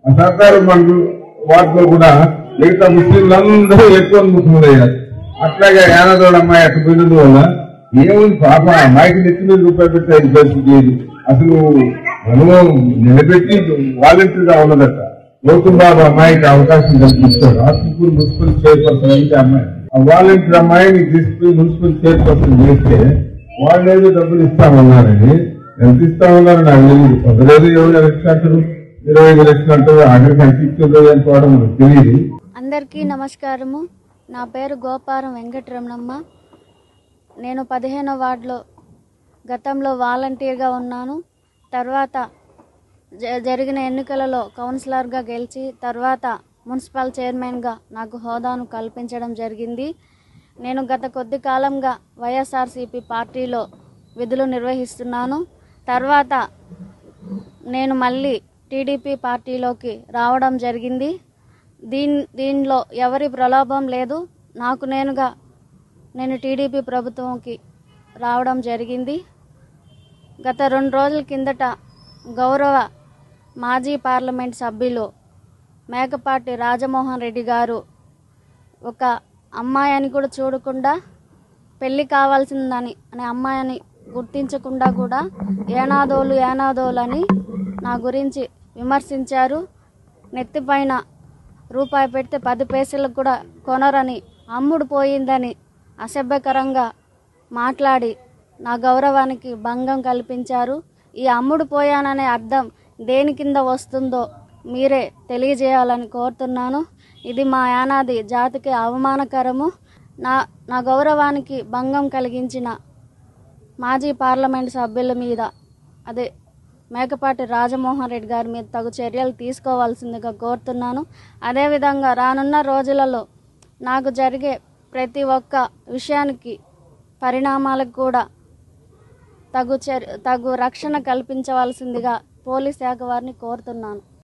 ఆ సహకార మండలి వాటిలో కూడా మిగతా ముస్లింలందరూ ఎక్కువ ముస్లింలయ్యారు. అట్లాగే యానాదోడ అమ్మాయి అక్కడ పోయినందువల్ల ఏముంది పాప అమ్మాయికి నెత్తి మీద రూపాయలు పెట్టి అది పరిస్థితి అసలు మనం నిలబెట్టి వాలంటీర్గా ఉన్నదట. గౌతమ్ బాబు అమ్మాయికి అవకాశం కల్పిస్తారు. ఆత్మకూరు మున్సిపల్ చైర్పర్సన్ అయితే అమ్మాయి ఆ వాలంటీర్ అమ్మాయిని తీసుకుని మున్సిపల్ చైర్పర్సన్ చేస్తే వాళ్ళు ఏదో డబ్బులు ఇస్తామన్నారని ఎంత ఇస్తామన్నారు నాకు తెలియదు. 15 లక్షలు అంటారు, 25 లక్షలు అంటారు. ఆఖరికి ఎంత ఇచ్చిందో అనుకోవడం మనకు తెలియదు. అందరికీ నమస్కారము. నా పేరు గోపారం వెంకటరమణమ్మ. నేను 15వ వార్డులో గతంలో వాలంటీర్గా ఉన్నాను. తర్వాత జరిగిన ఎన్నికలలో కౌన్సిలర్గా గెలిచి తర్వాత మున్సిపల్ చైర్మన్గా నాకు హోదాను కల్పించడం జరిగింది. నేను గత కొద్ది కాలంగా వైఎస్ఆర్సీపీ పార్టీలో విధులు నిర్వహిస్తున్నాను. తర్వాత నేను మళ్ళీ టీడీపీ పార్టీలోకి రావడం జరిగింది. దీనిలో ఎవరి ప్రలోభం లేదు. నాకు నేను టీడీపీ ప్రభుత్వంకి రావడం జరిగింది. గత 2 రోజుల కిందట గౌరవ మాజీ పార్లమెంట్ సభ్యులు మేకపాటి రాజమోహన్ రెడ్డి గారు ఒక అమ్మాయిని కూడా చూడకుండా పెళ్లి కావాల్సిందని అనే అమ్మాయిని గుర్తించకుండా కూడా ఏనాదోలు అని నా గురించి విమర్శించారు. నెత్తిపైన రూపాయి పెడితే 10 పైసలకు కూడా కొనరని, అమ్ముడు పోయిందని అసభ్యకరంగా మాట్లాడి నా గౌరవానికి భంగం కల్పించారు. ఈ అమ్ముడు పోయాననే అర్థం దేని కింద వస్తుందో మీరే తెలియజేయాలని కోరుతున్నాను. ఇది మా యానాది జాతికి అవమానకరము. నా గౌరవానికి భంగం కలిగించిన మాజీ పార్లమెంట్ సభ్యుల మీద అదే మేకపాటి రాజమోహన్ రెడ్డి గారి మీద తగు చర్యలు తీసుకోవాల్సిందిగా కోరుతున్నాను. అదేవిధంగా రానున్న రోజులలో నాకు జరిగే ప్రతి ఒక్క విషయానికి పరిణామాలకు కూడా తగు రక్షణ కల్పించవలసిందిగా పోలీస్ శాఖ వారిని కోరుతున్నాను.